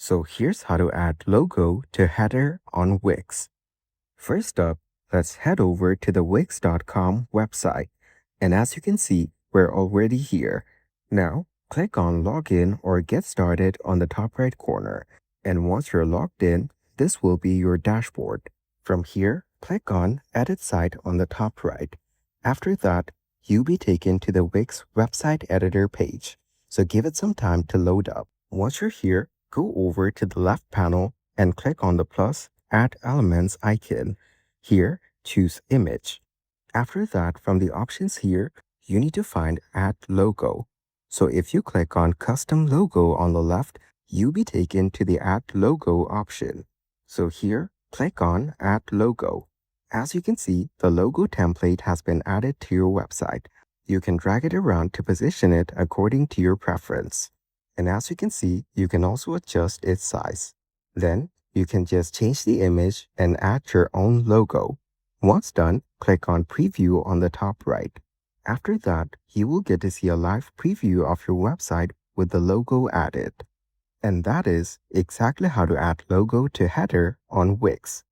So here's how to add logo to header on Wix. First up, let's head over to the wix.com website. And as you can see, we're already here. Now, click on Login or Get Started on the top right corner. And once you're logged in, this will be your dashboard. From here, click on Edit Site on the top right. After that, you'll be taken to the Wix website editor page. So give it some time to load up. Once you're here, go over to the left panel and click on the plus Add Elements icon. Here, choose Image. After that, from the options here, you need to find Add Logo. So if you click on Custom Logo on the left, you'll be taken to the Add Logo option. So here, click on Add Logo. As you can see, the logo template has been added to your website. You can drag it around to position it according to your preference. And as you can see, you can also adjust its size. Then, you can just change the image and add your own logo. Once done, click on Preview on the top right. After that, you will get to see a live preview of your website with the logo added. And that is exactly how to add logo to header on Wix.